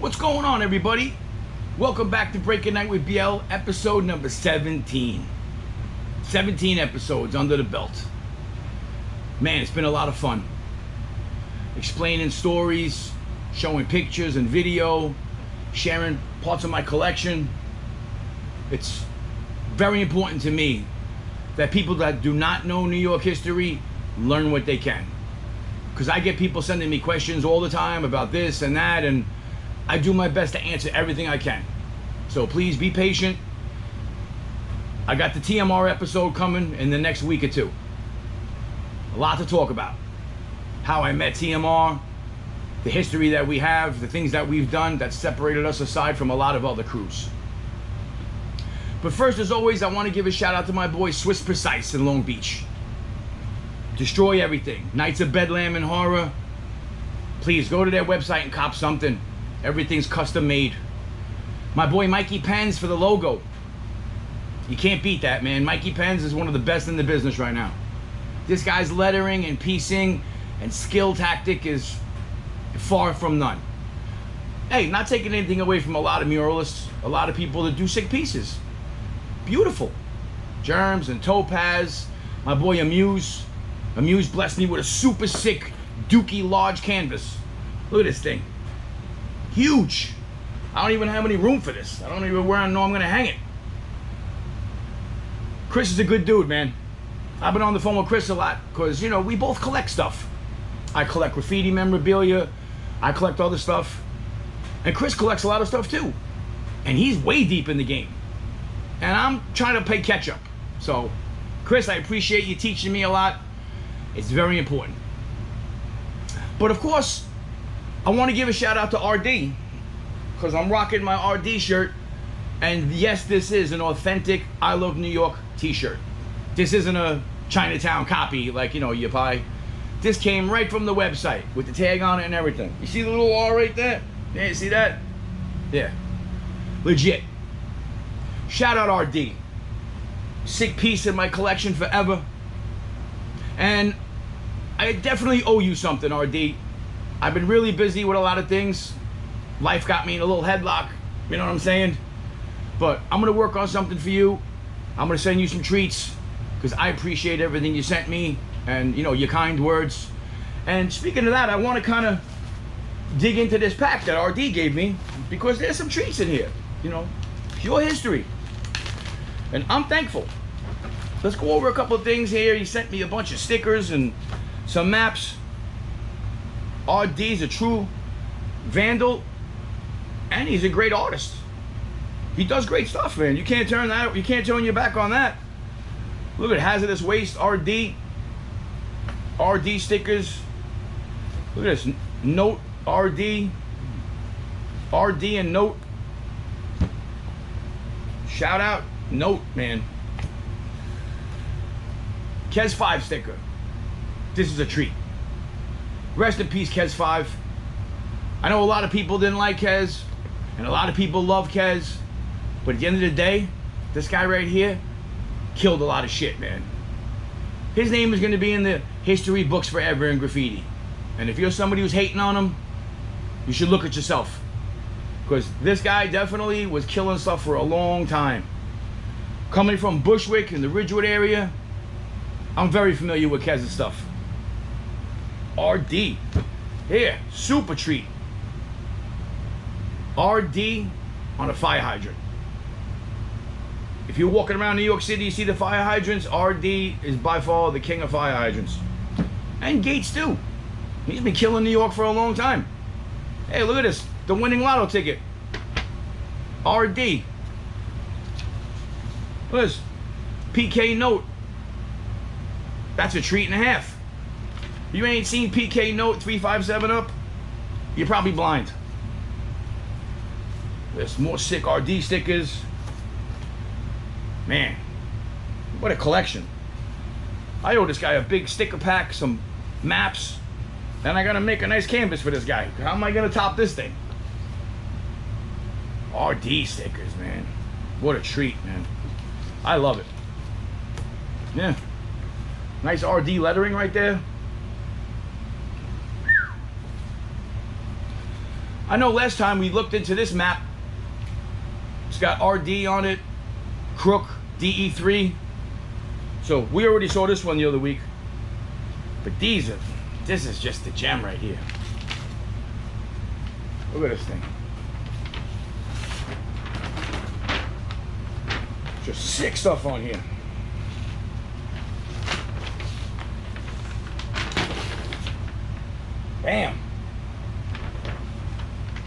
What's going on, everybody? Welcome back to Breaking Night with BL, episode number 17. 17 episodes under the belt. Man, it's been a lot of fun. Explaining stories, showing pictures and video, sharing parts of my collection. It's very important to me that people that do not know New York history learn what they can. Because I get people sending me questions all the time about this and that, and I do my best to answer everything I can. So please be patient. I got the TMR episode coming in the next week or two. A lot to talk about. How I met TMR, the history that we have, the things that we've done that separated us aside from a lot of other crews. But first, as always, I want to give a shout out to my boy Swiss Precise in Long Beach. Destroy everything. Knights of Bedlam and Horror. Please go to their website and cop something. Everything's custom made. My boy Mikey Pens for the logo. You can't beat that, man. Mikey Pens is one of the best in the business right now. This guy's lettering and piecing and skill tactic is far from none. Hey, not taking anything away from a lot of muralists, a lot of people that do sick pieces. Beautiful. Germs and Topaz. My boy Amuse. Amuse blessed me with a super sick Dookie large canvas. Look at this thing. Huge. I don't even have any room for this. I don't even know I'm gonna hang it. Chris is a good dude, man. I've been on the phone with Chris a lot because, you know, we both collect stuff. I collect graffiti memorabilia. I collect other stuff. And Chris collects a lot of stuff too. And he's way deep in the game. And I'm trying to play catch up. So, Chris, I appreciate you teaching me a lot. It's very important. But of course, I want to give a shout out to RD, because I'm rocking my RD shirt. And yes, this is an authentic I Love New York t-shirt. This isn't a Chinatown copy like, you know, you buy. This came right from the website with the tag on it and everything. You see the little R right there? Yeah, you see that? Yeah. Legit. Shout out RD. Sick piece in my collection forever. And I definitely owe you something, RD. I've been really busy with a lot of things. Life got me in a little headlock, you know what I'm saying? But I'm gonna work on something for you. I'm gonna send you some treats, because I appreciate everything you sent me and, you know, your kind words. And speaking of that, I want to kind of dig into this pack that RD gave me, because there's some treats in here, you know, pure history. And I'm thankful. Let's go over a couple of things here. He sent me a bunch of stickers and some maps. RD's a true vandal, and he's a great artist. He does great stuff, man. You can't turn your back on that. Look at Hazardous Waste, RD stickers. Look at this, Note, RD and Note. Shout out, Note, man. Kez 5 sticker. This is a treat. Rest in peace, Kez 5. I know a lot of people didn't like Kez, and a lot of people love Kez, but at the end of the day, this guy right here killed a lot of shit, man. His name is going to be in the history books forever in graffiti. And if you're somebody who's hating on him, you should look at yourself. Because this guy definitely was killing stuff for a long time. Coming from Bushwick in the Ridgewood area, I'm very familiar with Kez's stuff. RD. Here, super treat. RD on a fire hydrant. If you're walking around New York City, you see the fire hydrants, RD is by far the king of fire hydrants. And Gates too. He's been killing New York for a long time. Hey, look at this. The winning lotto ticket. RD. Look at this. PK Note. That's a treat and a half. You ain't seen PK Note 357 up? You're probably blind. There's more sick RD stickers. Man, what a collection. I owe this guy a big sticker pack, some maps, and I gotta make a nice canvas for this guy. How am I gonna top this thing? RD stickers, man. What a treat, man. I love it. Yeah. Nice RD lettering right there. I know last time we looked into this map. It's got RD on it, Crook, DE3. So we already saw this one the other week. But this is just the gem right here. Look at this thing. Just sick stuff on here. Bam.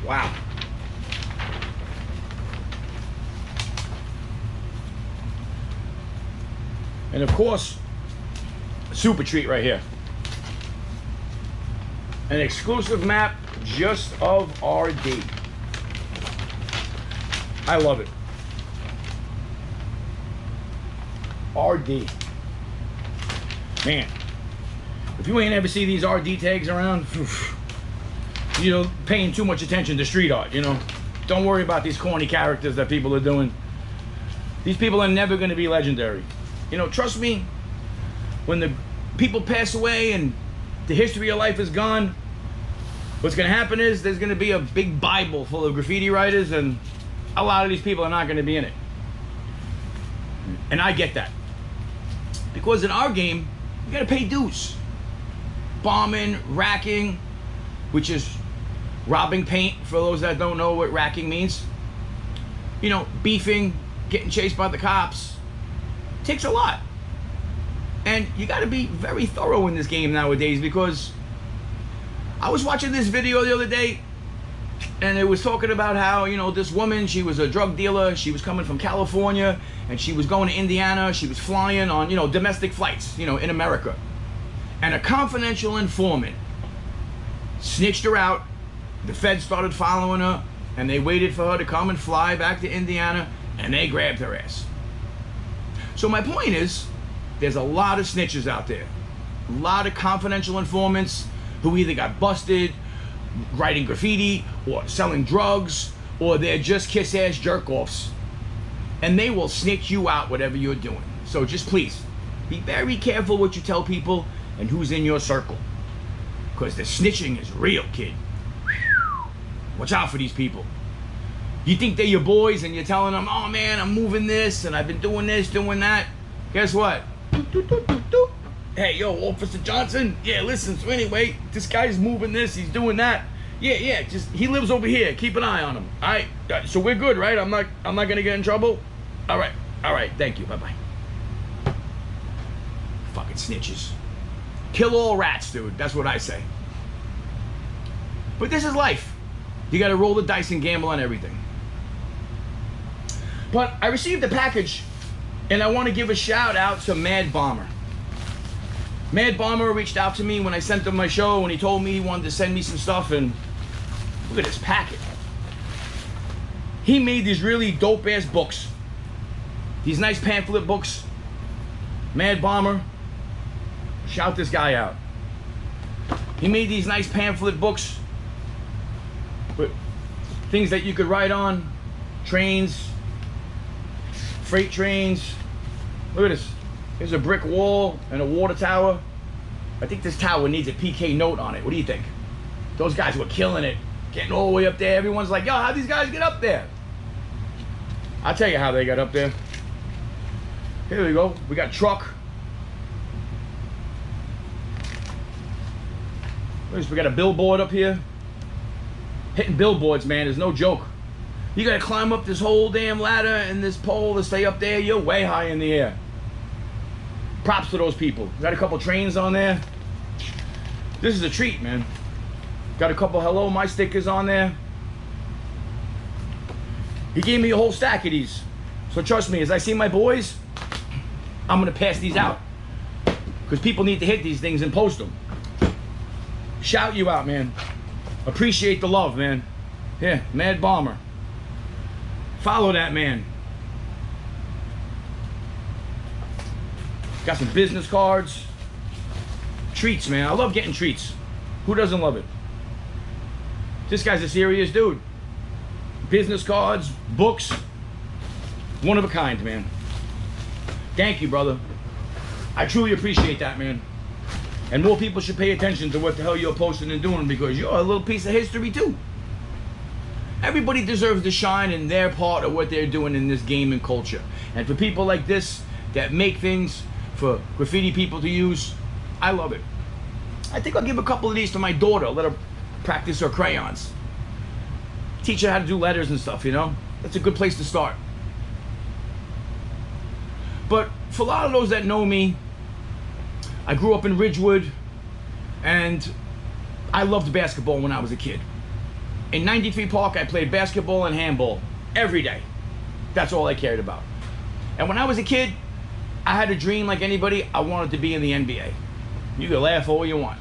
Wow. And of course, a super treat right here. An exclusive map just of RD. I love it. RD. Man, if you ain't ever see these RD tags around, you know, paying too much attention to street art, you know. Don't worry about these corny characters that people are doing. These people are never going to be legendary. You know, trust me, when the people pass away and the history of life is gone, what's going to happen is there's going to be a big Bible full of graffiti writers, and a lot of these people are not going to be in it. And I get that. Because in our game, you got to pay dues. Bombing, racking, which is robbing paint, for those that don't know what racking means. You know, beefing, getting chased by the cops. Takes a lot. And you got to be very thorough in this game nowadays, because I was watching this video the other day, and it was talking about how, you know, this woman, she was a drug dealer. She was coming from California, and she was going to Indiana. She was flying on, you know, domestic flights, you know, in America. And a confidential informant snitched her out. The feds started following her, and they waited for her to come and fly back to Indiana, and they grabbed her ass. So my point is, there's a lot of snitches out there. A lot of confidential informants who either got busted writing graffiti or selling drugs, or they're just kiss-ass jerk-offs. And they will snitch you out whatever you're doing. So just please, be very careful what you tell people and who's in your circle. Because the snitching is real, kid. Watch out for these people. You think they're your boys and you're telling them, oh man, I'm moving this and I've been doing this, doing that. Guess what? Hey, yo, Officer Johnson. Yeah, listen, so anyway, this guy's moving this, he's doing that. Yeah, just, he lives over here. Keep an eye on him. All right, so we're good, right? I'm not gonna get in trouble? All right, thank you, bye-bye. Fucking snitches. Kill all rats, dude. That's what I say. But this is life. You gotta roll the dice and gamble on everything. But I received a package, and I want to give a shout out to Madbomr. Madbomr reached out to me when I sent him my show, and he told me he wanted to send me some stuff, and look at this packet. He made these really dope ass books. These nice pamphlet books. Madbomr, shout this guy out. He made these nice pamphlet books with things that you could write on, trains, freight trains. Look at this. Here's a brick wall and a water tower. I think this tower needs a PK note on it. What do you think? Those guys were killing it, getting all the way up there. Everyone's like, yo, how'd these guys get up there? I'll tell you how they got up there. Here we go. We got truck. We got a billboard up here. Hitting billboards, man, is no joke. You gotta climb up this whole damn ladder and this pole to stay up there. You're way high in the air. Props to those people. Got a couple trains on there. This is a treat, man. Got a couple hello my stickers on there. He gave me a whole stack of these. So trust me, as I see my boys, I'm gonna pass these out. Because people need to hit these things and post them. Shout you out, man. Appreciate the love, man. Here, Madbomr. Follow that man. Got some business cards. Treats, man. I love getting treats. Who doesn't love it? This guy's a serious dude. Business cards, books. One of a kind, man. Thank you, brother. I truly appreciate that, man. And more people should pay attention to what the hell you're posting and doing, because you're a little piece of history too. Everybody deserves to shine in their part of what they're doing in this game and culture. And for people like this that make things for graffiti people to use, I love it. I think I'll give a couple of these to my daughter, let her practice her crayons. Teach her how to do letters and stuff, you know? That's a good place to start. But for a lot of those that know me, I grew up in Ridgewood, and I loved basketball when I was a kid. In 93 Park, I played basketball and handball every day. That's all I cared about. And when I was a kid, I had a dream like anybody. I wanted to be in the NBA. You can laugh all you want.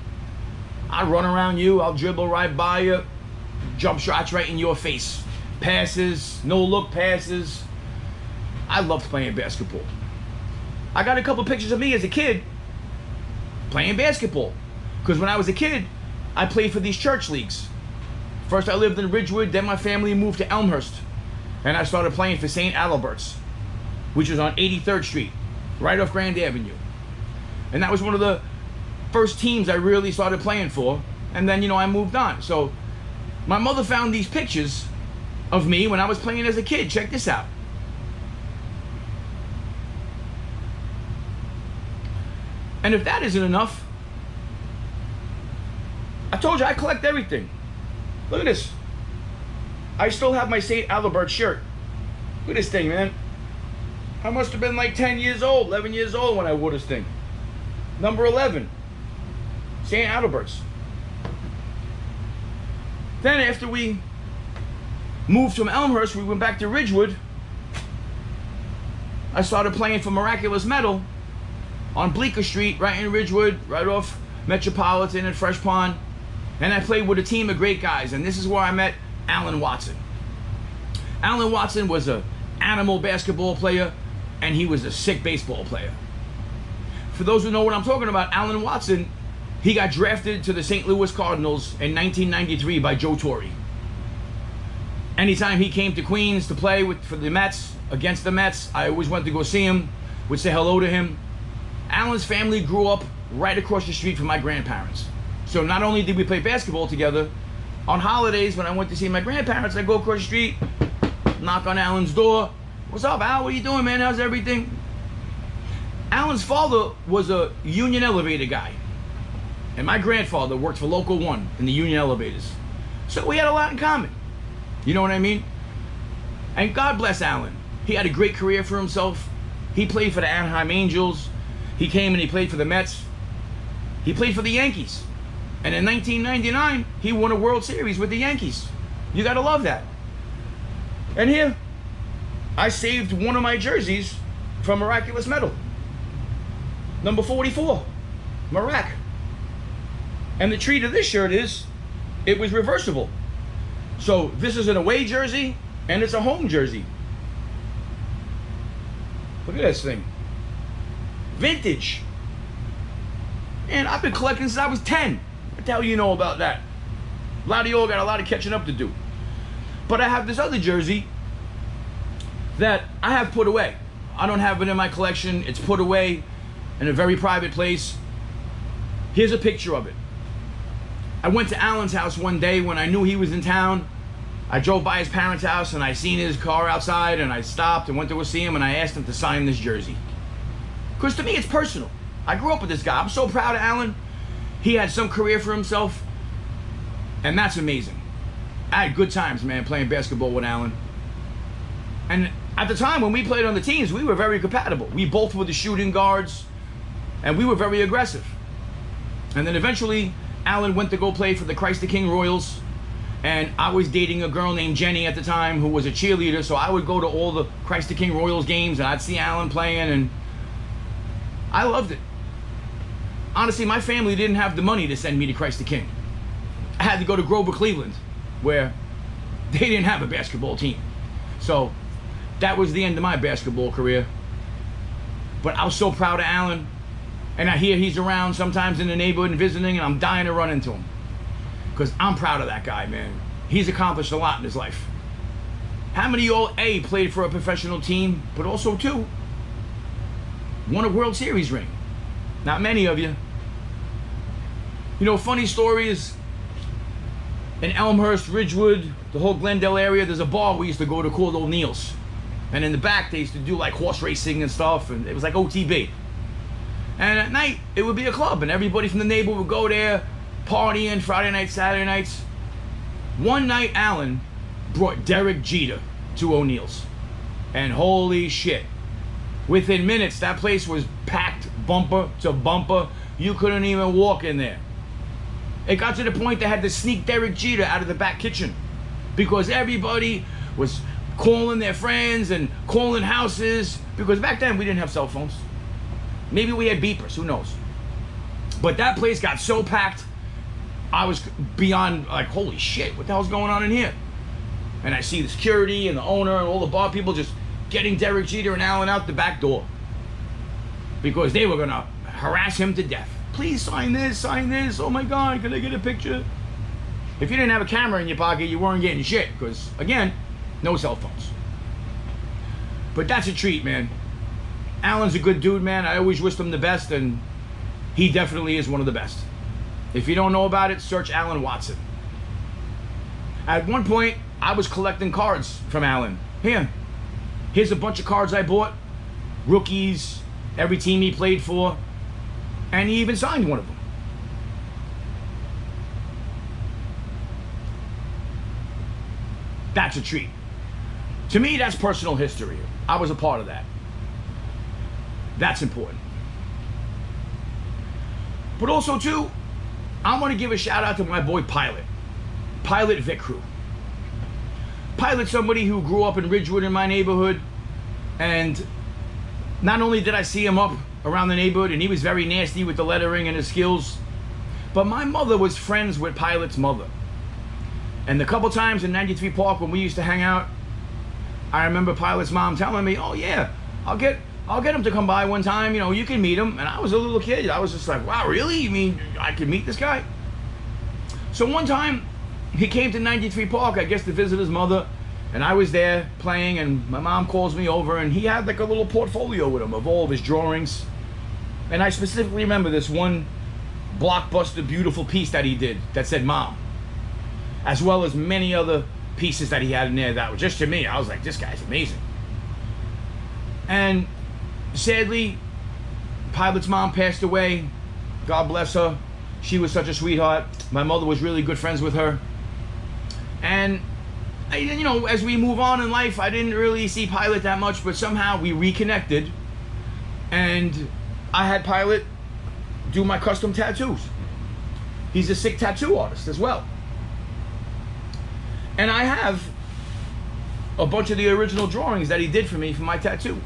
I'll run around you, I'll dribble right by you, jump shots right in your face. Passes, no-look passes. I loved playing basketball. I got a couple pictures of me as a kid playing basketball. Because when I was a kid, I played for these church leagues. First I lived in Ridgewood, then my family moved to Elmhurst. And I started playing for St. Adalbert's, which was on 83rd Street, right off Grand Avenue. And that was one of the first teams I really started playing for. And then, you know, I moved on. So my mother found these pictures of me when I was playing as a kid. Check this out. And if that isn't enough, I told you I collect everything. Look at this. I still have my St. Adalbert shirt. Look at this thing, man. I must have been like 10 years old, 11 years old when I wore this thing. Number 11. St. Adalbert's. Then after we moved from Elmhurst, we went back to Ridgewood. I started playing for Miraculous Metal on Bleecker Street, right in Ridgewood, right off Metropolitan and Fresh Pond. And I played with a team of great guys, and this is where I met Allan Watson. Allan Watson was an animal basketball player, and he was a sick baseball player. For those who know what I'm talking about, Allan Watson, he got drafted to the St. Louis Cardinals in 1993 by Joe Torre. Anytime he came to Queens to play for the Mets, against the Mets, I always went to go see him, would say hello to him. Allan's family grew up right across the street from my grandparents. So not only did we play basketball together, on holidays when I went to see my grandparents, I'd go across the street, knock on Allan's door. What's up, Al? What are you doing, man? How's everything? Allan's father was a union elevator guy. And my grandfather worked for Local 1 in the union elevators. So we had a lot in common. You know what I mean? And God bless Allan. He had a great career for himself. He played for the Anaheim Angels. He came and he played for the Mets. He played for the Yankees. And in 1999, he won a World Series with the Yankees. You gotta love that. And here, I saved one of my jerseys from Miraculous Metal. Number 44, Mirac. And the treat of this shirt is, it was reversible. So this is an away jersey, and it's a home jersey. Look at this thing. Vintage. And I've been collecting since I was 10. What the hell you know about that? A lot of y'all got a lot of catching up to do. But I have this other jersey that I have put away. I don't have it in my collection. It's put away in a very private place. Here's a picture of it. I went to Allan's house one day when I knew he was in town. I drove by his parents' house and I seen his car outside, and I stopped and went to go see him, and I asked him to sign this jersey. Because to me it's personal. I grew up with this guy. I'm so proud of Allan. He had some career for himself, and that's amazing. I had good times, man, playing basketball with Allan. And at the time when we played on the teams, we were very compatible. We both were the shooting guards, and we were very aggressive. And then eventually, Allan went to go play for the Christ the King Royals, and I was dating a girl named Jenny at the time who was a cheerleader, so I would go to all the Christ the King Royals games, and I'd see Allan playing, and I loved it. Honestly, my family didn't have the money to send me to Christ the King. I had to go to Grover, Cleveland, where they didn't have a basketball team. So that was the end of my basketball career. But I was so proud of Allan. And I hear he's around sometimes in the neighborhood and visiting, and I'm dying to run into him. Because I'm proud of that guy, man. He's accomplished a lot in his life. How many of y'all, A, played for a professional team, but also, two, won a World Series ring? Not many of you. You know, funny story is, in Elmhurst, Ridgewood, the whole Glendale area, there's a bar we used to go to called O'Neill's. And in the back, they used to do like horse racing and stuff, and it was like OTB. And at night, it would be a club, and everybody from the neighborhood would go there, partying Friday nights, Saturday nights. One night, Allan brought Derek Jeter to O'Neill's. And holy shit, within minutes, that place was packed bumper to bumper. You couldn't even walk in there. It got to the point they had to sneak Derek Jeter out of the back kitchen because everybody was calling their friends and calling houses, because back then we didn't have cell phones. Maybe we had beepers, who knows. But that place got so packed, I was beyond like, holy shit, what the hell's going on in here? And I see the security and the owner and all the bar people just getting Derek Jeter and Allan out the back door because they were gonna harass him to death. Please sign this, oh my God, can I get a picture? If you didn't have a camera in your pocket, you weren't getting shit, because again, no cell phones. But that's a treat, man. Allan's a good dude, man. I always wished him the best, and he definitely is one of the best. If you don't know about it, search Allan Watson. At one point, I was collecting cards from Allan. Here's a bunch of cards I bought. Rookies, every team he played for, and he even signed one of them. That's a treat. To me, that's personal history. I was a part of that. That's important. But also, too, I want to give a shout out to my boy Pilot Vic crew. Pilot's somebody who grew up in Ridgewood in my neighborhood, and not only did I see him up around the neighborhood, and he was very nasty with the lettering and his skills, but my mother was friends with Pilot's mother. And the couple times in 93 Park when we used to hang out, I remember Pilot's mom telling me, oh yeah, I'll get him to come by one time, you know, you can meet him. And I was a little kid. I was just like, wow, really? You mean I could meet this guy? So one time, he came to 93 Park, I guess, to visit his mother, and I was there playing, and my mom calls me over, and he had like a little portfolio with him of all of his drawings. And I specifically remember this one blockbuster, beautiful piece that he did that said Mom, as well as many other pieces that he had in there that were just, to me, I was like, this guy's amazing. And sadly, Pilot's mom passed away. God bless her. She was such a sweetheart. My mother was really good friends with her. And, you know, as we move on in life, I didn't really see Pilot that much, but somehow we reconnected. And I had Pilot do my custom tattoos. He's a sick tattoo artist as well. And I have a bunch of the original drawings that he did for me for my tattoo.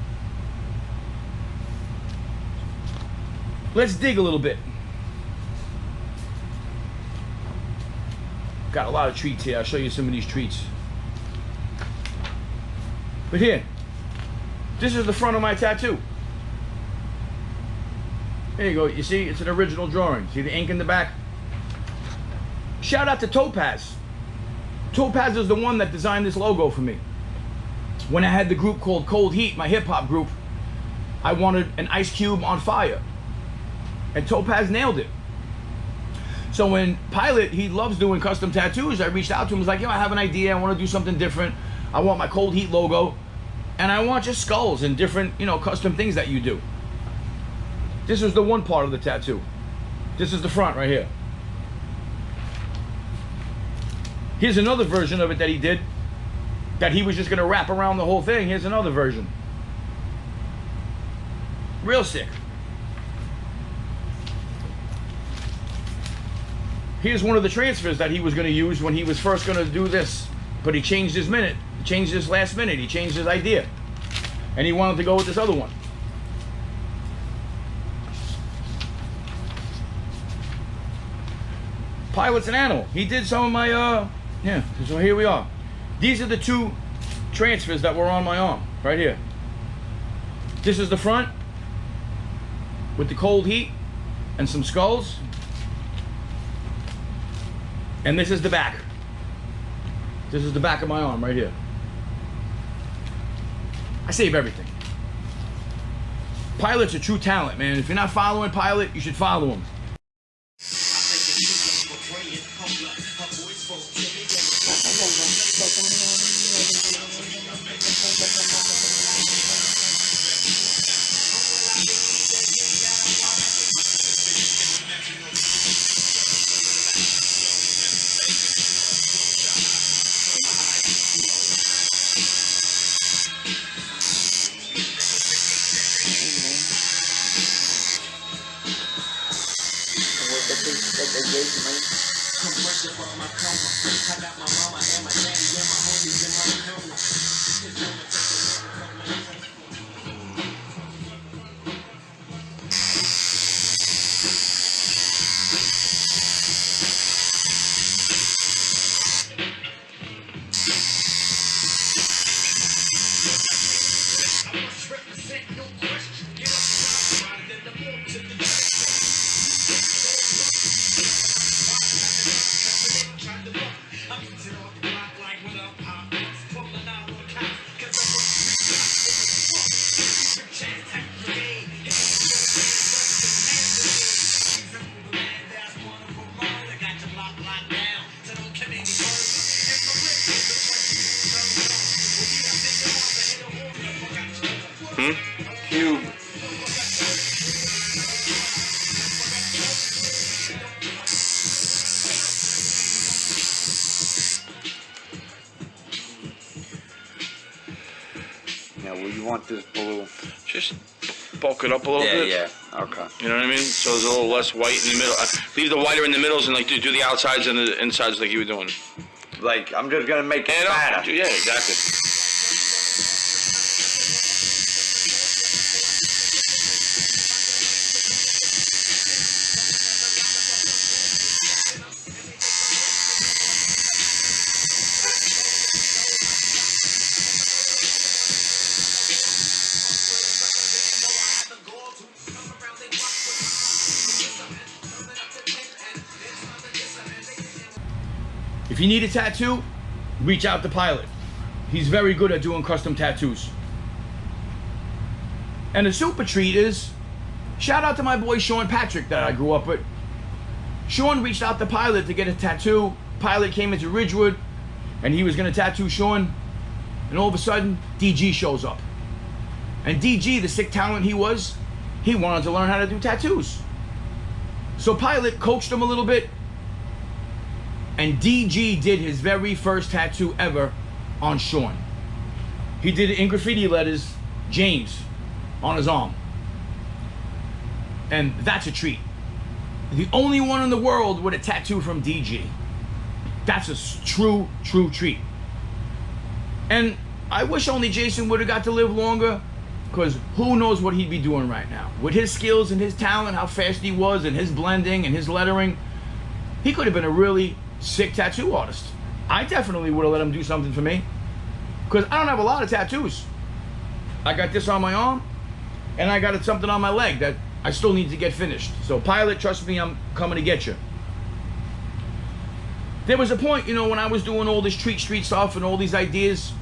Let's dig a little bit. Got a lot of treats here. I'll show you some of these treats. But here, this is the front of my tattoo. There you go. You see, it's an original drawing. See the ink in the back? Shout out to Topaz. Topaz is the one that designed this logo for me. When I had the group called Cold Heat, my hip-hop group, I wanted an ice cube on fire. And Topaz nailed it. So when Pilot, he loves doing custom tattoos, I reached out to him, was like, yo, I have an idea, I want to do something different. I want my Cold Heat logo, and I want just skulls and different, you know, custom things that you do. This is the one part of the tattoo. This is the front right here. Here's another version of it that he did, that he was just gonna wrap around the whole thing. Here's another version. Real sick. Here's one of the transfers that he was gonna use when he was first gonna do this, but he changed his minute, he changed his last minute, he changed his idea, and he wanted to go with this other one. Pilot's an animal. He did some of my, yeah, so here we are. These are the two transfers that were on my arm, right here. This is the front with the Cold Heat and some skulls. And this is the back. This is the back of my arm right here. I save everything. Pilot's a true talent, man. If you're not following Pilot, you should follow him. Cube. Now, where you want this blue? Just bulk it up a little bit. Yeah, okay. You know what I mean? So there's a little less white in the middle. Leave the whiter in the middles and like do the outsides and the insides like you were doing. Like, I'm just gonna make it fatter. Yeah, exactly. If you need a tattoo, reach out to Pilot. He's very good at doing custom tattoos. And the super treat is, shout out to my boy Sean Patrick that I grew up with. Sean reached out to Pilot to get a tattoo. Pilot came into Ridgewood and he was gonna tattoo Sean. And all of a sudden, DG shows up. And DG, the sick talent he was, he wanted to learn how to do tattoos. So Pilot coached him a little bit. And DG did his very first tattoo ever on Sean. He did it in graffiti letters, James, on his arm. And that's a treat. The only one in the world with a tattoo from DG. That's a true treat. And I wish only Jason would have got to live longer, because who knows what he'd be doing right now. With his skills and his talent, how fast he was, and his blending and his lettering, he could have been a really sick tattoo artist. I definitely would have let him do something for me, because I don't have a lot of tattoos. I got this on my arm and I got something on my leg that I still need to get finished. So Pilot, trust me, I'm coming to get you. There was a point, you know, when I was doing all this street stuff and all these ideas,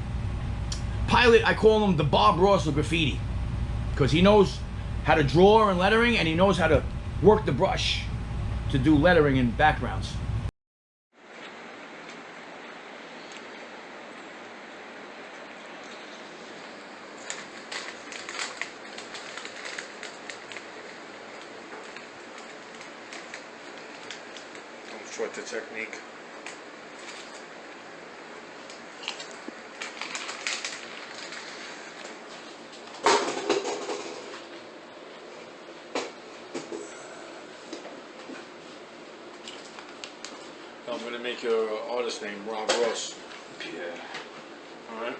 Pilot, I call him the Bob Ross of graffiti, because he knows how to draw and lettering, and he knows how to work the brush to do lettering and backgrounds. Short the technique. I'm gonna make your artist name Rob Ross. Yeah. Alright?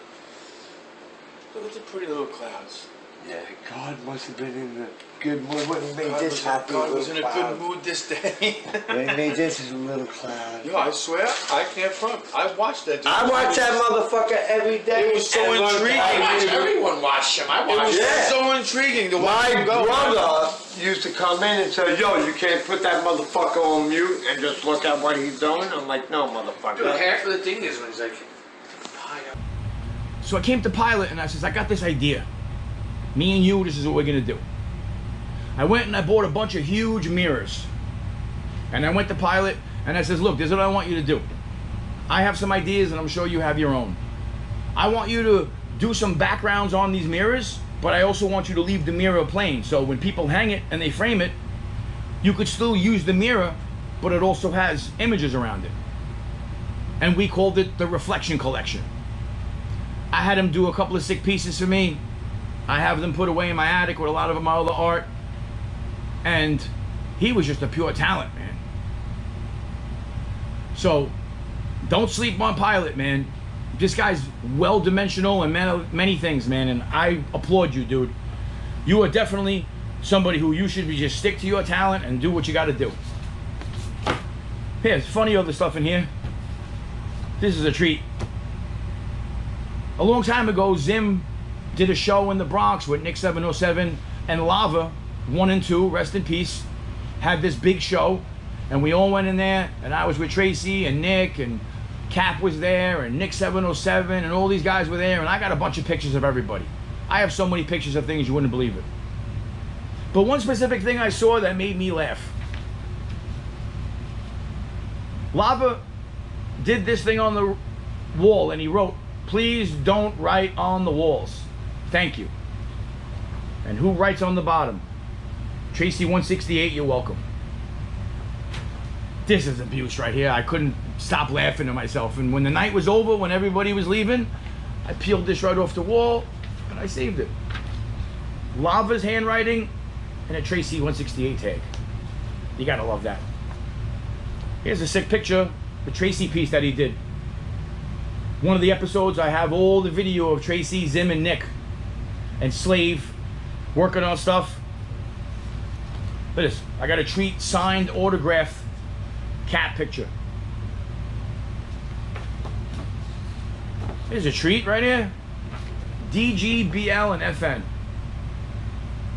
Look at the pretty little clouds. Yeah, God must have been in a good mood when he made this happy God little was in a cloud. good mood this day. When he made this as a little cloud. Yo, I swear, I can't front. I watched that dude. I watch that motherfucker every day. It was so and learn intriguing. how to do- Everyone watched him. I It was watched so intriguing to watch My him go. brother used to come in and say, yo, you can't put that motherfucker on mute and just look at what he's doing. I'm like, no, motherfucker. Dude, half of the thing is when he's like, hi, So I came to Pilot and I says, I got this idea. Me and you, this is what we're gonna do. I went and I bought a bunch of huge mirrors. And I went to Pilot and I says, look, this is what I want you to do. I have some ideas and I'm sure you have your own. I want you to do some backgrounds on these mirrors, but I also want you to leave the mirror plain. So when people hang it and they frame it, you could still use the mirror, but it also has images around it. And we called it the Reflection Collection. I had him do a couple of sick pieces for me. I have them put away in my attic with a lot of my other art. And he was just a pure talent, man. So don't sleep on Pilot, man. This guy's well-dimensional and many things, man, and I applaud you, dude. You are definitely somebody who you should be just stick to your talent and do what you got to do. Here's funny other stuff in here. This is a treat. A long time ago, Zim did a show in the Bronx with Nick 707 and Lava 1 and 2, rest in peace, had this big show, and we all went in there, and I was with Tracy and Nick, and Cap was there, and Nick 707, and all these guys were there, and I got a bunch of pictures of everybody. I have so many pictures of things you wouldn't believe it. But one specific thing I saw that made me laugh. Lava did this thing on the wall, and he wrote, "Please don't write on the walls. Thank you." And who writes on the bottom? Tracy 168, you're welcome. This is abuse right here. I couldn't stop laughing to myself. And when the night was over, when everybody was leaving, I peeled this right off the wall and I saved it. Lava's handwriting and a Tracy 168 tag. You gotta love that. Here's a sick picture, the Tracy piece that he did. One of the episodes, I have all the video of Tracy, Zim, and Nick and Slave working on stuff. Look at this. I got a treat, signed, autographed cat picture. Here's a treat right here. DG, BL, and FN.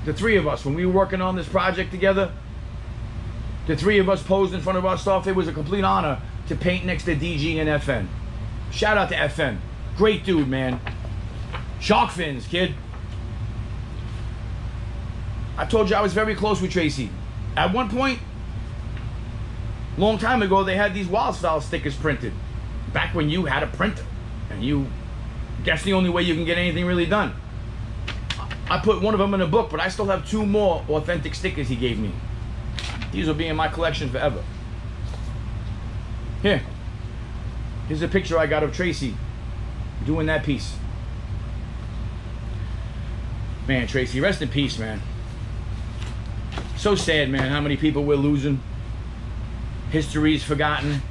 The three of us, when we were working on this project together, the three of us posed in front of our stuff. It was a complete honor to paint next to DG and FN. Shout out to FN. Great dude, man. Shark fins, kid. I told you I was very close with Tracy. At one point, long time ago, they had these Wild Style stickers printed. Back when you had a printer. And that's the only way you can get anything really done. I put one of them in a book, but I still have 2 more authentic stickers he gave me. These will be in my collection forever. Here's a picture I got of Tracy doing that piece. Man, Tracy, rest in peace, man. So sad, man, how many people we're losing. History's forgotten.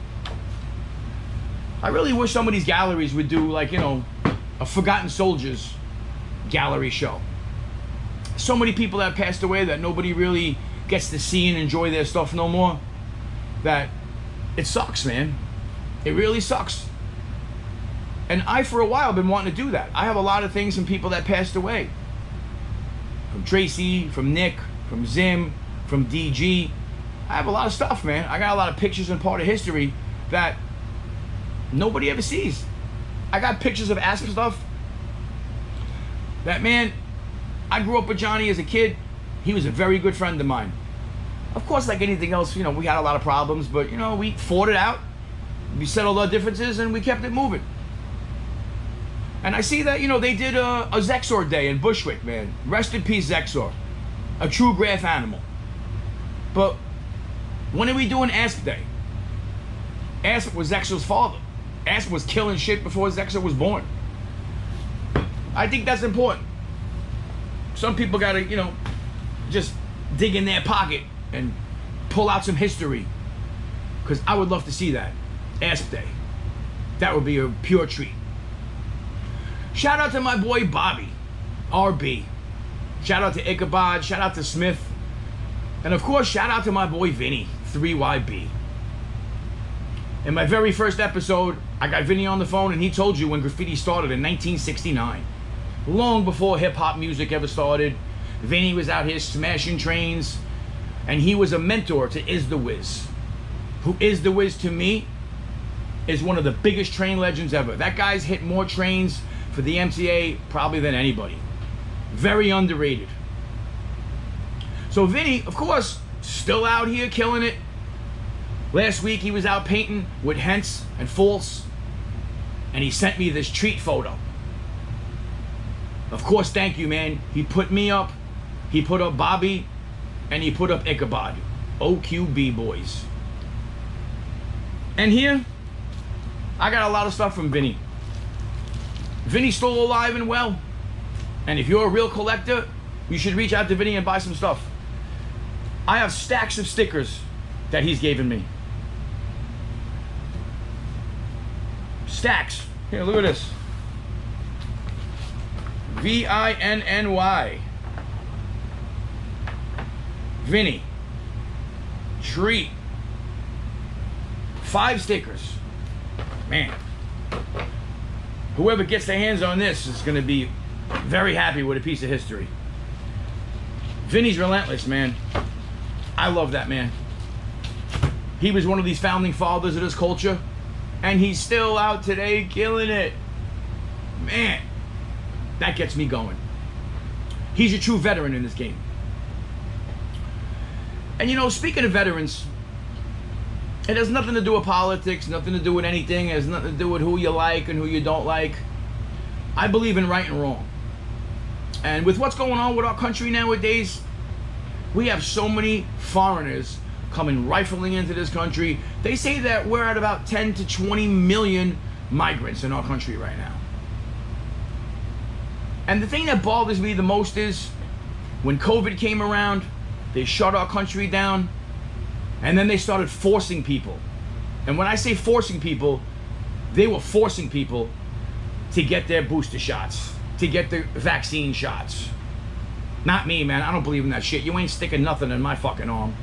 I really wish some of these galleries would do, like, you know, a Forgotten Soldiers gallery show. So many people that passed away that nobody really gets to see and enjoy their stuff no more, that it sucks, man. It really sucks. And I, for a while, been wanting to do that. I have a lot of things from people that passed away. From Tracy, from Nick, from Zim, from DG. I have a lot of stuff, man. I got a lot of pictures and part of history that nobody ever sees. I got pictures of Asp stuff that, man, I grew up with Johnny as a kid. He was a very good friend of mine. Of course, like anything else, you know, we had a lot of problems, but, you know, we fought it out. We settled our differences and we kept it moving. And I see that, you know, they did a Zexor Day in Bushwick, man. Rest in peace, Zexor. A true graph animal. But when are we doing Asp Day? Asp was Zexor's father. Asp was killing shit before Zexor was born. I think that's important. Some people gotta, you know, just dig in their pocket and pull out some history. Because I would love to see that. Asp Day. That would be a pure treat. Shout out to my boy Bobby, RB. Shout out to Ichabod, shout out to Smith. And of course, shout out to my boy Vinny, 3YB. In my very first episode, I got Vinny on the phone and he told you when Graffiti started in 1969. Long before hip-hop music ever started, Vinny was out here smashing trains, and he was a mentor to IZ the Wiz. Who IZ the Wiz, to me, is one of the biggest train legends ever. That guy's hit more trains for the MTA probably than anybody. Very underrated. So Vinny, of course, still out here killing it. Last week he was out painting with Hence and False, and he sent me this treat photo. Of course, thank you, man. He put me up, he put up Bobby, and he put up Ichabod. OQB boys. And here, I got a lot of stuff from Vinny. Vinny's still alive and well. And if you're a real collector, you should reach out to Vinny and buy some stuff. I have stacks of stickers that he's given me. Stacks. Here, look at this. Vinny. Vinny. Treat. 5 stickers. Man. Whoever gets their hands on this is going to be very happy with a piece of history. Vinny's relentless, man. I love that man. He was one of these founding fathers of this culture, and he's still out today killing it. Man, that gets me going. He's a true veteran in this game. And you know, speaking of veterans, it has nothing to do with politics, nothing to do with anything. It has nothing to do with who you like and who you don't like. I believe in right and wrong. And with what's going on with our country nowadays, we have so many foreigners coming rifling into this country. They say that we're at about 10 to 20 million migrants in our country right now. And the thing that bothers me the most is when COVID came around, they shut our country down, and then they started forcing people. And when I say forcing people, they were forcing people to get their booster shots, to get their vaccine shots. Not me, man. I don't believe in that shit. You ain't sticking nothing in my fucking arm.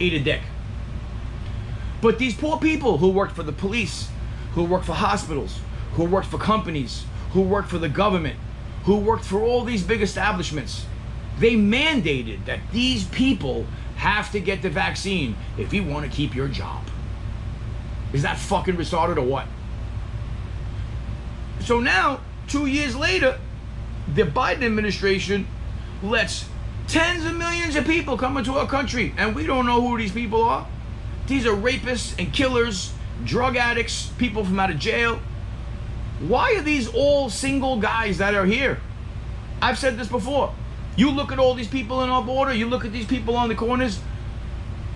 Eat a dick. But these poor people who worked for the police, who worked for hospitals, who worked for companies, who worked for the government, who worked for all these big establishments, they mandated that these people have to get the vaccine if you want to keep your job. Is that fucking retarded or what? So now, 2 years later, the Biden administration lets tens of millions of people come into our country, and we don't know who these people are. These are rapists and killers, drug addicts, people from out of jail. Why are these all single guys that are here? I've said this before. You look at all these people in our border, you look at these people on the corners.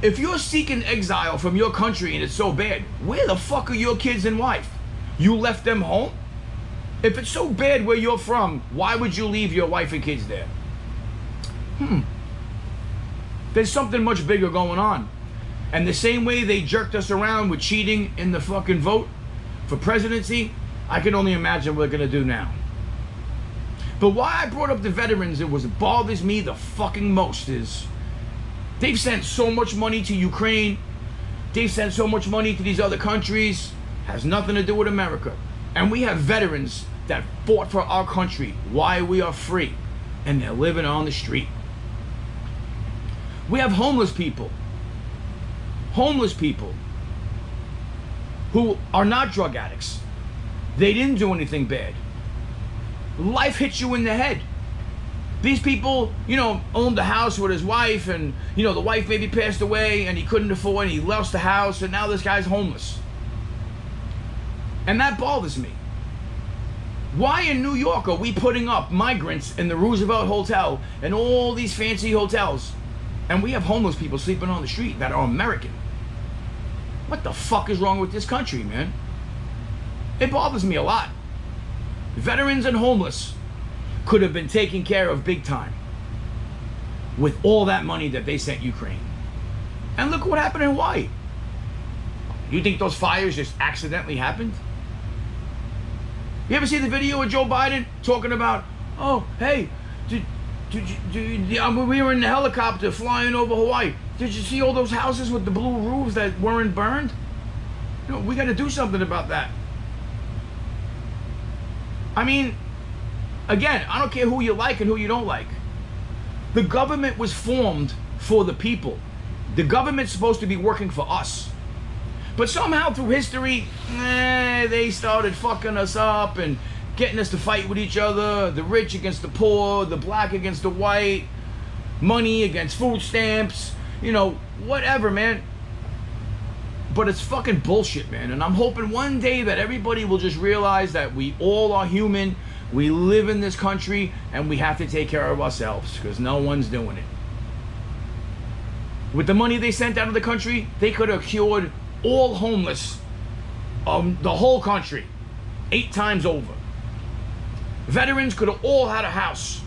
If you're seeking exile from your country and it's so bad, where the fuck are your kids and wife? You left them home? If it's so bad where you're from, why would you leave your wife and kids there? There's something much bigger going on. And the same way they jerked us around with cheating in the fucking vote for presidency, I can only imagine what they're gonna do now. But why I brought up the veterans, it bothers me the fucking most is they've sent so much money to Ukraine, they've sent so much money to these other countries, has nothing to do with America. And we have veterans that fought for our country, why we are free, and they're living on the street. We have homeless people who are not drug addicts. They didn't do anything bad. Life hits you in the head. These people, you know, owned the house with his wife, and, you know, the wife maybe passed away and he couldn't afford it, he lost the house, and now this guy's homeless. And that bothers me. Why in New York are we putting up migrants in the Roosevelt Hotel and all these fancy hotels, and we have homeless people sleeping on the street that are American? What the fuck is wrong with this country, man? It bothers me a lot. Veterans and homeless could have been taken care of big time with all that money that they sent Ukraine. And look what happened in Hawaii. You think those fires just accidentally happened? You ever see the video of Joe Biden talking about, oh, hey, we were in the helicopter flying over Hawaii. Did you see all those houses with the blue roofs that weren't burned? You know, we got to do something about that. I mean, again, I don't care who you like and who you don't like. The government was formed for the people. The government's supposed to be working for us. But somehow through history, they started fucking us up and getting us to fight with each other. The rich against the poor, the black against the white, money against food stamps, you know, whatever, man. But it's fucking bullshit, man. And I'm hoping one day that everybody will just realize that we all are human. We live in this country and we have to take care of ourselves because no one's doing it. With the money they sent out of the country, they could have cured all homeless the whole country 8 times over. Veterans could have all had a house.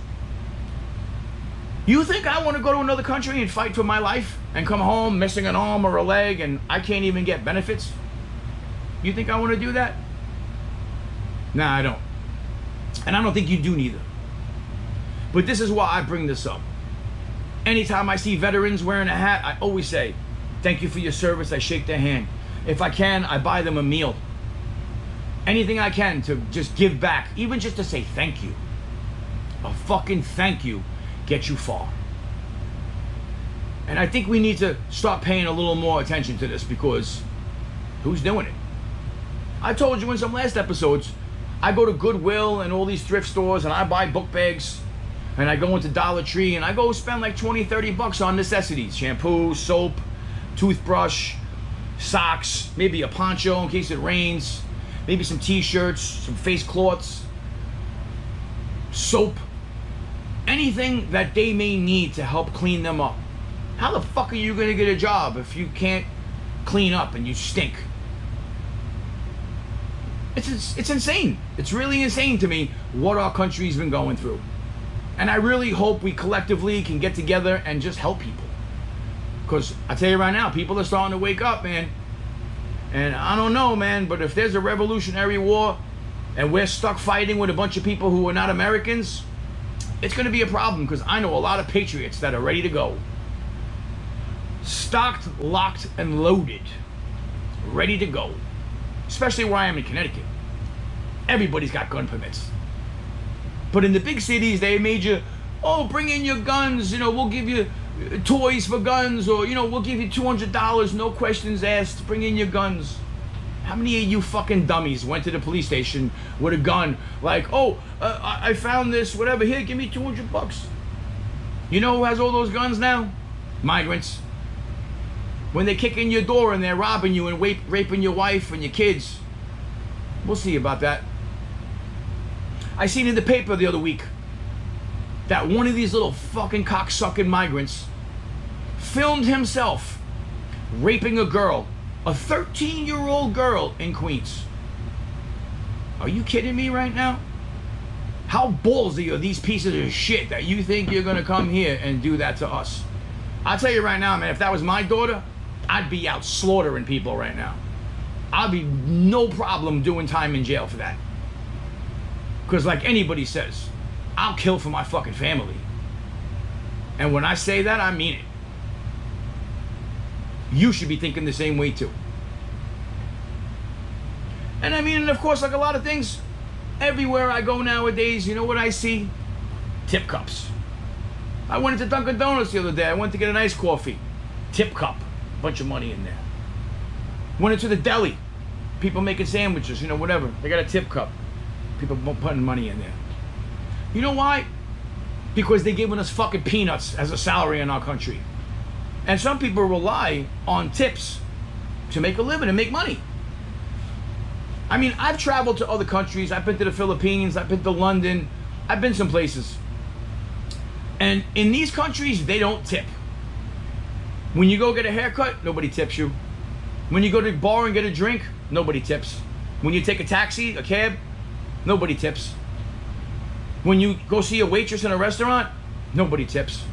You think I want to go to another country and fight for my life and come home missing an arm or a leg and I can't even get benefits? You think I want to do that? Nah, I don't. And I don't think you do neither. But this is why I bring this up. Anytime I see veterans wearing a hat, I always say, thank you for your service. I shake their hand. If I can, I buy them a meal. Anything I can to just give back, even just to say thank you. A fucking thank you gets you far. And I think we need to start paying a little more attention to this, because who's doing it? I told you in some last episodes, I go to Goodwill and all these thrift stores and I buy book bags, and I go into Dollar Tree and I go spend like 20, 30 bucks on necessities. Shampoo, soap, toothbrush, socks, maybe a poncho in case it rains, maybe some t-shirts, some face cloths, soap, anything that they may need to help clean them up. How the fuck are you gonna get a job if you can't clean up and you stink? It's insane. It's really insane to me what our country's been going through. And I really hope we collectively can get together and just help people. Because I tell you right now, people are starting to wake up, man. And I don't know, man, but if there's a revolutionary war and we're stuck fighting with a bunch of people who are not Americans, it's going to be a problem, because I know a lot of patriots that are ready to go. Stocked, locked, and loaded. Ready to go. Especially where I am in Connecticut. Everybody's got gun permits. But in the big cities, they made you, oh, bring in your guns, you know, we'll give you toys for guns, or, you know, we'll give you $200, no questions asked, bring in your guns. How many of you fucking dummies went to the police station with a gun, like, oh, I found this, whatever, here, give me 200 bucks. You know who has all those guns now? Migrants. When they kick in your door and they're robbing you and raping your wife and your kids. We'll see about that. I seen in the paper the other week that one of these little fucking cocksucking migrants filmed himself raping a girl, a 13-year-old girl in Queens. Are you kidding me right now? How ballsy are these pieces of shit that you think you're gonna come here and do that to us? I'll tell you right now, man, if that was my daughter, I'd be out slaughtering people right now. I'd be no problem doing time in jail for that. Because like anybody says, I'll kill for my fucking family. And when I say that, I mean it. You should be thinking the same way too. And I mean, and of course, like a lot of things, everywhere I go nowadays, you know what I see? Tip cups. I went into Dunkin' Donuts the other day. I went to get an iced coffee. Tip cup. Bunch of money in there. Went into the deli. People making sandwiches, you know, whatever. They got a tip cup. People putting money in there. You know why? Because they're giving us fucking peanuts as a salary in our country. And some people rely on tips to make a living and make money. I mean, I've traveled to other countries. I've been to the Philippines. I've been to London. I've been some places. And in these countries, they don't tip. When you go get a haircut, nobody tips you. When you go to the bar and get a drink, nobody tips. When you take a taxi, a cab, nobody tips. When you go see a waitress in a restaurant, nobody tips.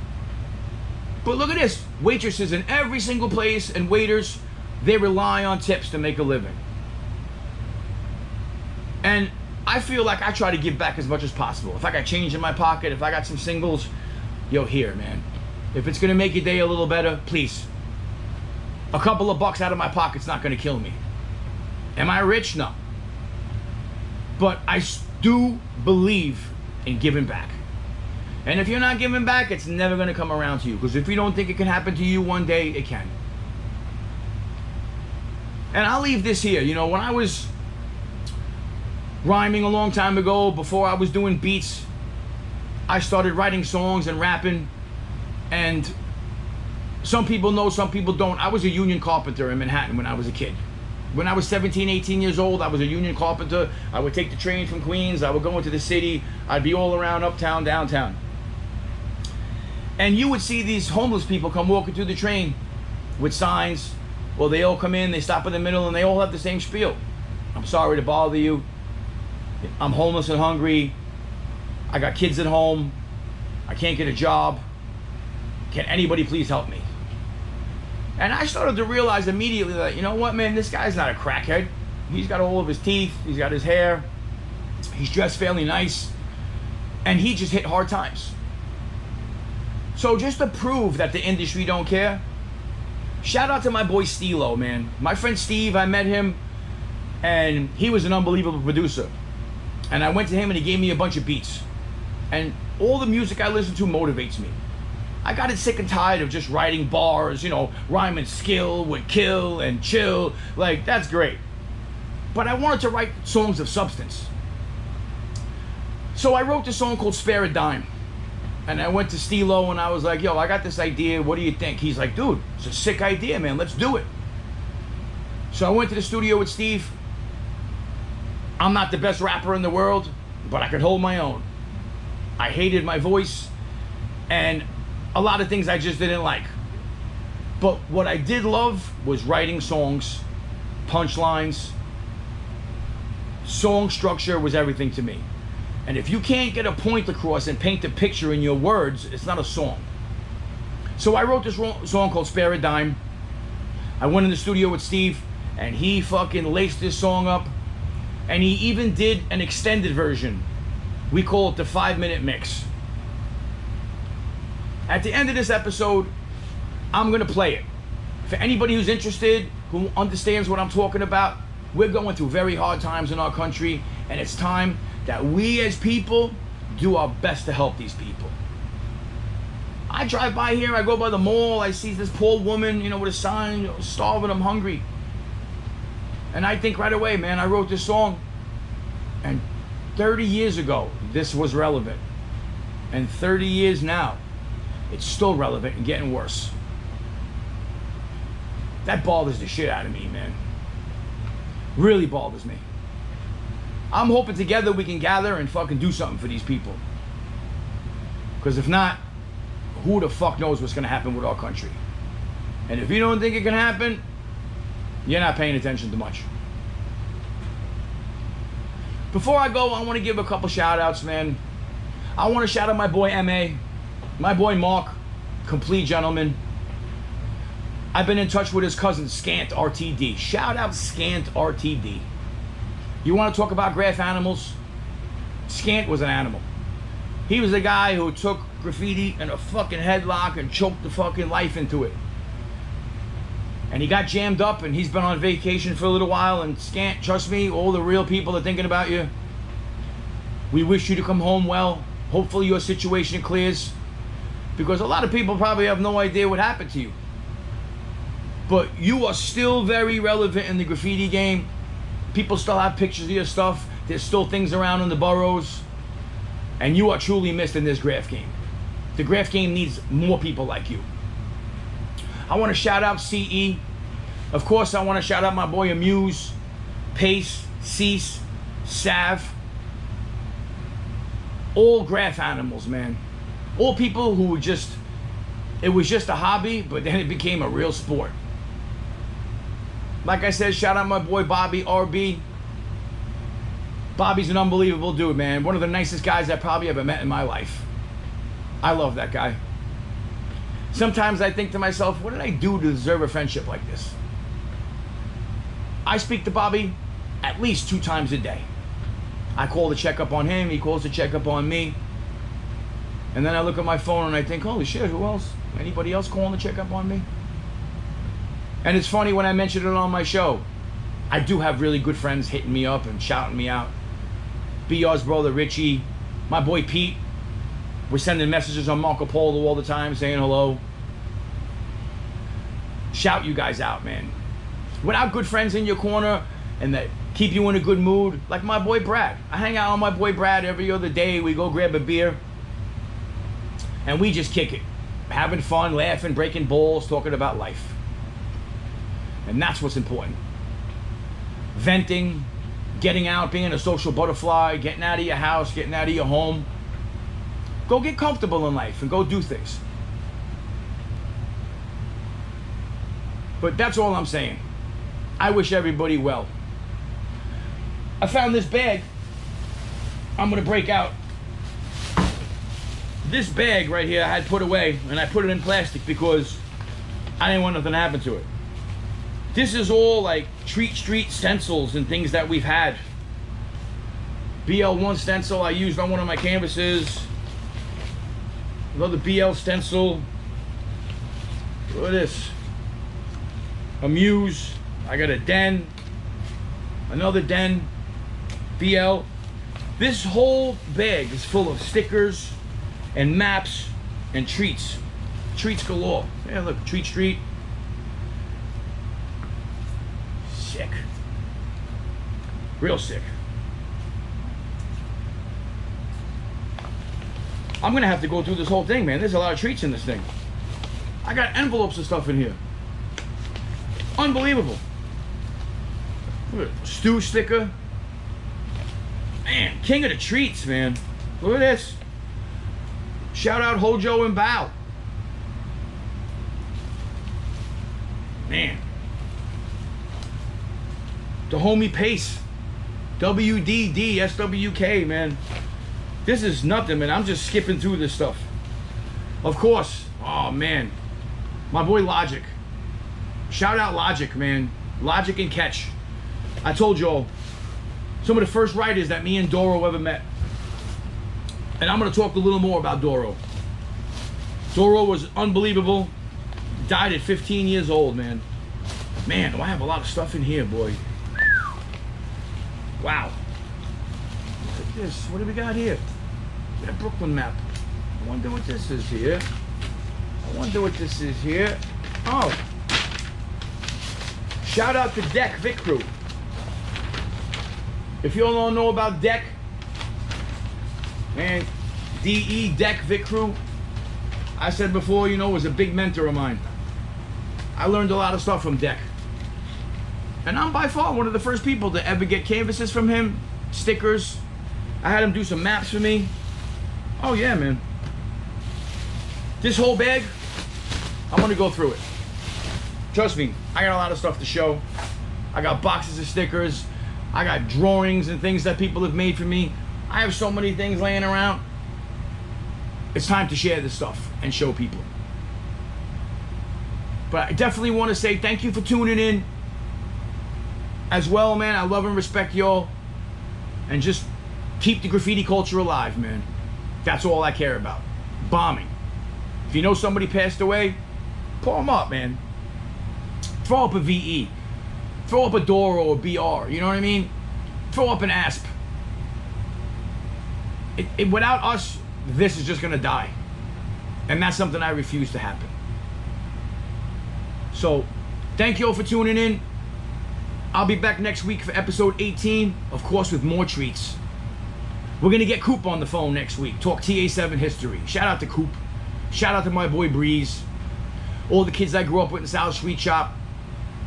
But look at this. Waitresses in every single place and waiters, they rely on tips to make a living. And I feel like I try to give back as much as possible. If I got change in my pocket, if I got some singles, yo, here, man. If it's gonna make your day a little better, please. A couple of bucks out of my pocket's not gonna kill me. Am I rich? No. But I do believe in giving back. And if you're not giving back, it's never gonna come around to you. Because if you don't think it can happen to you one day, it can. And I'll leave this here. You know, when I was rhyming a long time ago, before I was doing beats, I started writing songs and rapping. And some people know, some people don't. I was a union carpenter in Manhattan when I was a kid. When I was 17, 18 years old, I was a union carpenter. I would take the train from Queens. I would go into the city. I'd be all around uptown, downtown. And you would see these homeless people come walking through the train with signs. Well, they all come in, they stop in the middle, and they all have the same spiel. I'm sorry to bother you. I'm homeless and hungry. I got kids at home. I can't get a job. Can anybody please help me? And I started to realize immediately that, you know what, man, this guy's not a crackhead. He's got all of his teeth. He's got his hair. He's dressed fairly nice. And he just hit hard times. So just to prove that the industry don't care, shout out to my boy Stilo, man. My friend Steve, I met him, and he was an unbelievable producer. And I went to him and he gave me a bunch of beats. And all the music I listen to motivates me. I got it sick and tired of just writing bars, you know, rhyming skill with kill and chill. Like, that's great. But I wanted to write songs of substance. So I wrote this song called Spare a Dime. And I went to Stilo and I was like, yo, I got this idea. What do you think? He's like, dude, it's a sick idea, man. Let's do it. So I went to the studio with Steve. I'm not the best rapper in the world, but I could hold my own. I hated my voice and a lot of things I just didn't like. But what I did love was writing songs, punchlines. Song structure was everything to me. And if you can't get a point across and paint a picture in your words, it's not a song. So I wrote this song called Spare a Dime. I went in the studio with Steve and he fucking laced this song up. And he even did an extended version. We call it the 5-minute mix. At the end of this episode, I'm gonna play it. For anybody who's interested, who understands what I'm talking about, we're going through very hard times in our country, and it's time that we as people do our best to help these people. I drive by here, I go by the mall, I see this poor woman, you know, with a sign, you know, starving, I'm hungry. And I think right away, man, I wrote this song, and 30 years ago, this was relevant. And 30 years now, it's still relevant and getting worse. That bothers the shit out of me, man. Really bothers me. I'm hoping together we can gather and fucking do something for these people. Because if not, who the fuck knows what's gonna happen with our country? And if you don't think it can happen, you're not paying attention to much. Before I go, I want to give a couple shout outs, man. I want to shout out my boy MA, my boy Mark, complete gentleman. I've been in touch with his cousin Scant RTD. Shout out Scant RTD. You want to talk about graph animals? Scant was an animal. He was a guy who took Graffiti in a fucking headlock and choked the fucking life into it. And he got jammed up and he's been on vacation for a little while. And Scant, trust me, all the real people are thinking about you. We wish you to come home well. Hopefully your situation clears. Because a lot of people probably have no idea what happened to you. But you are still very relevant in the graffiti game. People still have pictures of your stuff. There's still things around in the boroughs. And you are truly missed in this graph game. The graph game needs more people like you. I want to shout out CE. Of course, I want to shout out my boy Amuse, Pace, Cease, Sav. All graph animals, man. All people who were just, it was just a hobby, but then it became a real sport. Like I said, shout out my boy Bobby, RB. Bobby's an unbelievable dude, man. One of the nicest guys I probably ever met in my life. I love that guy. Sometimes I think to myself, what did I do to deserve a friendship like this? I speak to Bobby at least 2 times a day. I call to check up on him, he calls to check up on me. And then I look at my phone and I think, holy shit, who else? Anybody else calling to check up on me? And it's funny when I mentioned it on my show, I do have really good friends hitting me up and shouting me out. BR's brother Richie, my boy Pete. We're sending messages on Marco Polo all the time saying hello. Shout you guys out, man. Without good friends in your corner and that keep you in a good mood, like my boy Brad. I hang out with my boy Brad every other day. We go grab a beer and we just kick it. Having fun, laughing, breaking balls, talking about life. And that's what's important. Venting, getting out, being a social butterfly, getting out of your house, getting out of your home. Go get comfortable in life and go do things. But that's all I'm saying. I wish everybody well. I found this bag. I'm gonna break out. This bag right here I had put away and I put it in plastic because I didn't want nothing to happen to it. This is all like Treat Street stencils and things that we've had BL1 stencil I used on one of my canvases. Another BL stencil. Look at this. A Muse. I got a Den. Another Den. BL. This whole bag is full of stickers and maps and treats. Treats galore. Yeah, look, Treat Street. Sick. Real sick. I'm gonna have to go through this whole thing, man. There's a lot of treats in this thing. I got envelopes of stuff in here. Unbelievable. Look at Stu sticker. Man, king of the treats, man. Look at this. Shout out Hojo and Bao. Man. The homie Pace. WDD, man. This is nothing, man. I'm just skipping through this stuff. Of course. Oh, man. My boy Logic. Shout out Logic, man. Logic and Catch. I told y'all, some of the first writers that me and Doro ever met. And I'm going to talk a little more about Doro. Doro was unbelievable. Died at 15 years old, man. Man, do I have a lot of stuff in here, boy. Wow. Look at this. What do we got here? We got a Brooklyn map. I wonder what this is here. Oh. Shout out to Deck Vic Crew. If you all don't know about Deck, man, DE Deck Vic Crew, I said before, was a big mentor of mine. I learned a lot of stuff from Deck. And I'm by far one of the first people to ever get canvases from him, stickers. I had him do some maps for me. Oh yeah, man. This whole bag, I'm gonna go through it. Trust me, I got a lot of stuff to show. I got boxes of stickers. I got drawings and things that people have made for me. I have so many things laying around. It's time to share this stuff and show people. But I definitely want to say thank you for tuning in. As well, man, I love and respect y'all. And just keep the graffiti culture alive, man. That's all I care about. Bombing. If you know somebody passed away, pull them up, man. Throw up a VE. Throw up a Doro or BR, you know what I mean? Throw up an ASP. Without us, this is just gonna die. And that's something I refuse to happen. So, thank you all for tuning in. I'll be back next week for episode 18, of course with more treats. We're gonna get Coop on the phone next week, talk TA7 history. Shout out to Coop. Shout out to my boy Breeze. All the kids I grew up with in South Street Shop.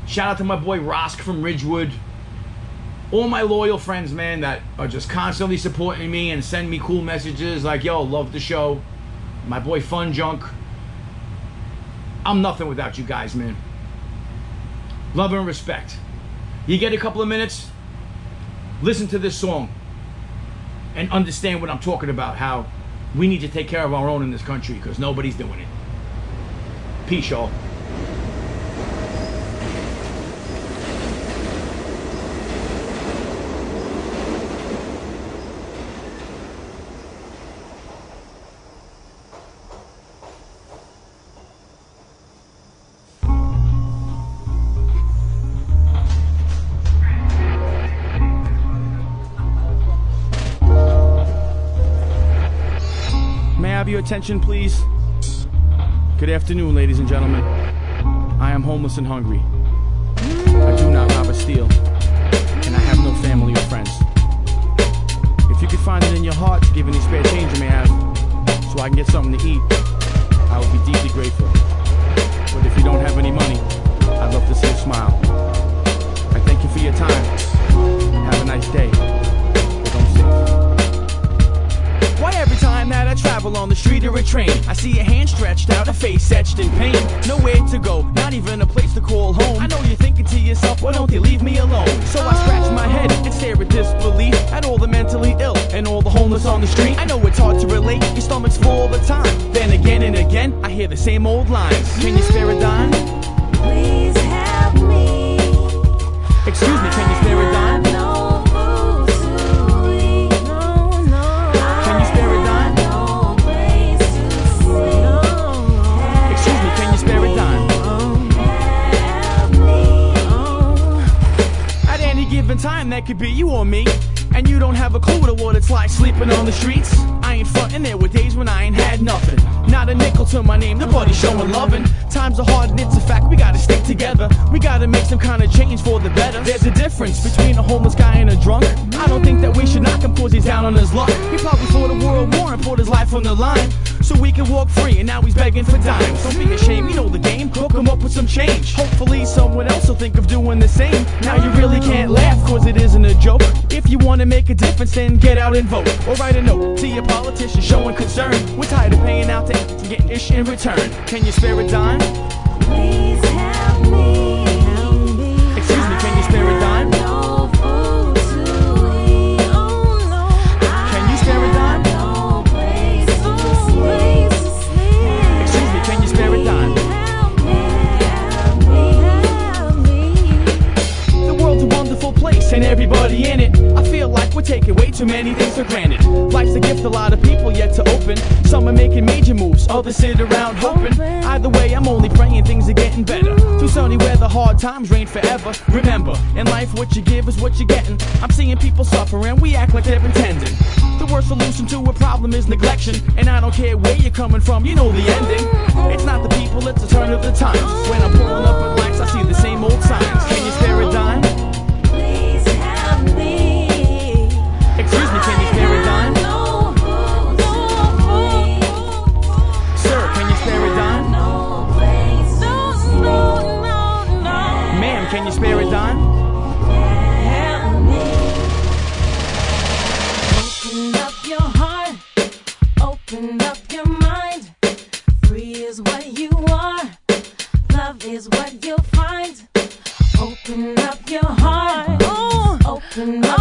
Shout out to my boy Rosk from Ridgewood. All my loyal friends, man, that are just constantly supporting me and send me cool messages like, yo, love the show. My boy Fun Junk. I'm nothing without you guys, man. Love and respect. You get a couple of minutes, listen to this song and understand what I'm talking about, how we need to take care of our own in this country because nobody's doing it. Peace, y'all. Your attention, please. Good afternoon, ladies and gentlemen. I am homeless and hungry. I do not rob or steal, and I have no family or friends. If you could find it in your heart to give any spare change you may have, so I can get something to eat, I would be deeply grateful. But if you don't have any money, I'd love to see a smile. I thank you for your time. Have a nice day. But don't stay. Why every time that I travel on the street or a train, I see a hand stretched out, a face etched in pain. Nowhere to go, not even a place to call home. I know you're thinking to yourself, why don't they leave me alone? So I scratch my head and stare at disbelief at all the mentally ill and all the homeless on the street. I know it's hard to relate, your stomach's full all the time. Then again and again, I hear the same old lines. Can you spare a dime? Please help me. Excuse me, can you spare a dime? No food to eat. could be you or me, and you don't have a clue to what it's like sleeping on the streets. I ain't frontin', there were days when I ain't had nothing. Not a nickel to my name, nobody's showing lovin'. Times are hard and it's a fact, we gotta stick together. We gotta make some kind of change for the better. There's a difference between a homeless guy and a drunk. I don't think that we should knock him cause he's down on his luck. He probably fought a world war and put his life on the line so we can walk free, and now he's begging for dimes. Don't be ashamed, you know the game, hook him up with some change. Hopefully someone else will think of doing the same. Now you really can't laugh cause it isn't a joke. If you wanna make a difference, then get out and vote, or write a note to your politician showing concern. We're tired of paying out to and getting ish in return. Can you spare a dime? Please help me. Excuse me, can you spare a dime? No food to eat. Oh no. Can you spare a dime? No place to sleep. Excuse me, can you spare a dime? Help me. The world's a wonderful place and everybody in it. I feel like we're taking way too many things for granted. Life's a gift a lot of people yet to open. Some are making major moves, others sit around hoping. Either way, I'm only praying things are getting better. Through sunny weather, hard times reign forever. Remember, in life what you give is what you're getting. I'm seeing people suffer and we act like they're intending. The worst solution to a problem is neglection. And I don't care where you're coming from, you know the ending. It's not the people, it's the turn of the times. When I'm pulling up at lights, I see the same old signs. Can you spare a dime? Please help me. Excuse me, can you spare a dime? No food to eat. Sir, can you spare a dime? No place to sleep. Ma'am, can you spare a dime? Help me. Open up your heart. Open up your mind. Free is what you are. Love is what you'll find. Open up your heart. Open up